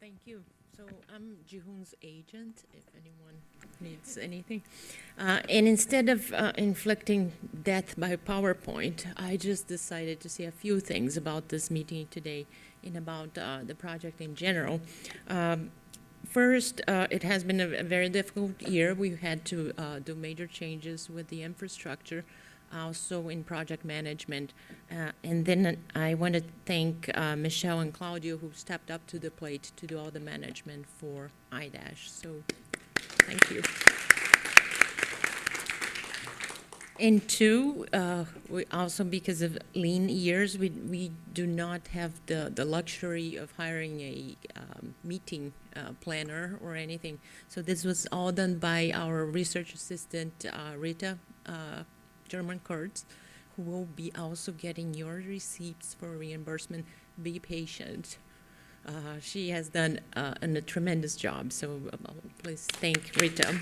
Thank you. So I'm Jihoon's agent, if anyone needs anything. And instead of inflicting death by PowerPoint, I just decided to say a few things about this meeting today and about the project in general. First, it has been a very difficult year. We've had to do major changes with the infrastructure, also in project management. And then I want to thank Michelle and Claudio, who stepped up to the plate to do all the management for iDASH. So thank you. And two, we also, because of lean years, we do not have the luxury of hiring a meeting planner or anything. So this was all done by our research assistant, Rita German Kurtz, who will be also getting your receipts for reimbursement. Be patient. She has done a tremendous job, so please thank Rita.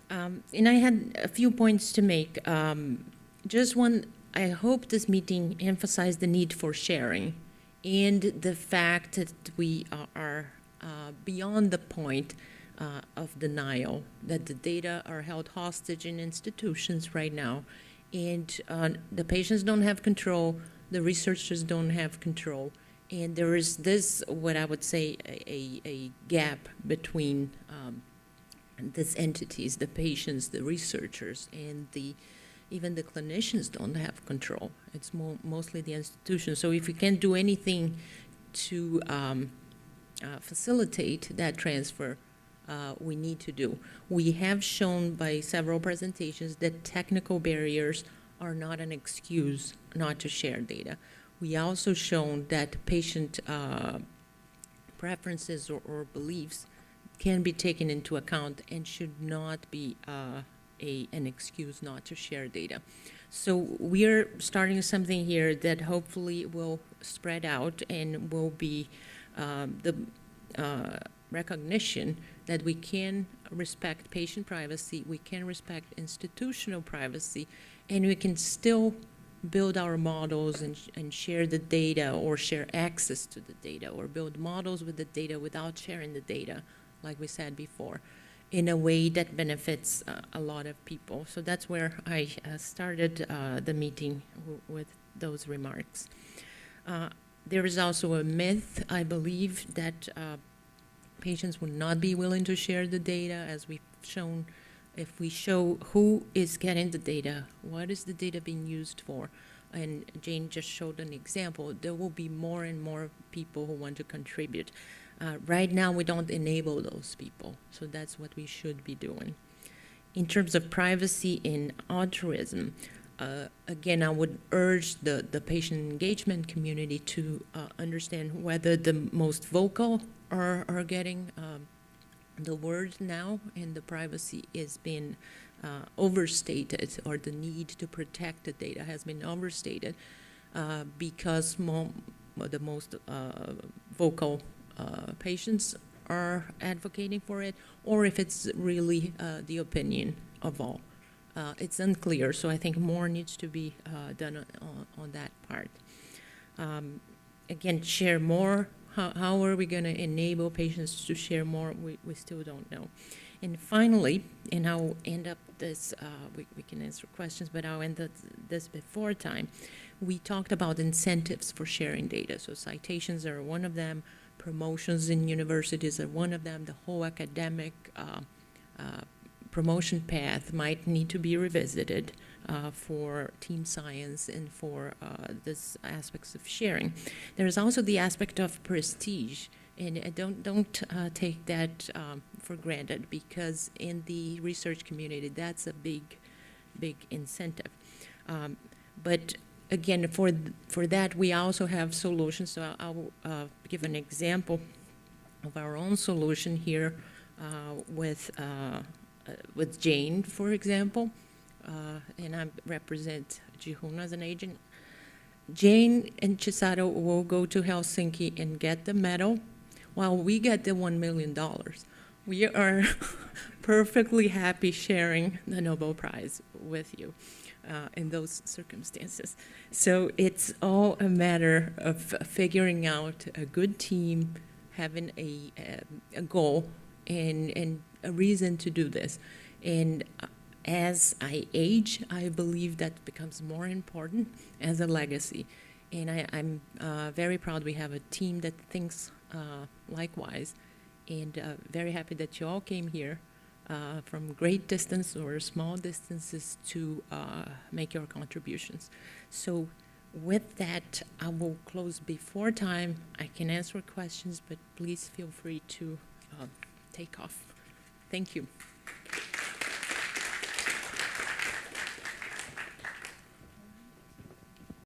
And I had a few points to make. Just one, I hope this meeting emphasized the need for sharing and the fact that we are beyond the point of denial, that the data are held hostage in institutions right now, and the patients don't have control, the researchers don't have control, and there is this, what I would say, a gap between these entities, the patients, the researchers, and even the clinicians don't have control. It's mostly the institution. So if we can't do anything to facilitate that transfer, we need to do. We have shown by several presentations that technical barriers are not an excuse not to share data. We also shown that patient preferences or beliefs can be taken into account and should not be an excuse not to share data. So we're starting something here that hopefully will spread out and will be the recognition that we can respect patient privacy, we can respect institutional privacy, and we can still build our models and share the data or share access to the data or build models with the data without sharing the data, like we said before, in a way that benefits a lot of people. So that's where I started the meeting with those remarks. There is also a myth, I believe, that patients would not be willing to share the data, as we've shown. If we show who is getting the data, what is the data being used for, and Jane just showed an example, there will be more and more people who want to contribute. Right now, we don't enable those people, so that's what we should be doing. In terms of privacy in altruism, again, I would urge the patient engagement community to understand whether the most vocal are getting the word now, and the privacy is being overstated, or the need to protect the data has been overstated because the most vocal patients are advocating for it, or if it's really the opinion of all. It's unclear, so I think more needs to be done on that part. Again, share more. How are we going to enable patients to share more? We still don't know. And finally, and I'll end up this, we can answer questions, but I'll end this before time. We talked about incentives for sharing data. So citations are one of them. Promotions in universities are one of them. The whole academic promotion path might need to be revisited for team science and for these aspects of sharing. There's also the aspect of prestige, and don't take that for granted, because in the research community, that's a big incentive. But again, for that, we also have solutions. So I'll give an example of our own solution here with Jane, for example, and I represent Jihoon as an agent. Jane and Chisato will go to Helsinki and get the medal, while we get the $1 million. We are perfectly happy sharing the Nobel Prize with you. in those circumstances. So it's all a matter of figuring out a good team, having a goal and a reason to do this. And as I age, I believe that becomes more important as a legacy. And I'm very proud we have a team that thinks likewise, and very happy that you all came here from great distance or small distances to make your contributions. So with that, I will close before time. I can answer questions, but please feel free to take off. Thank you.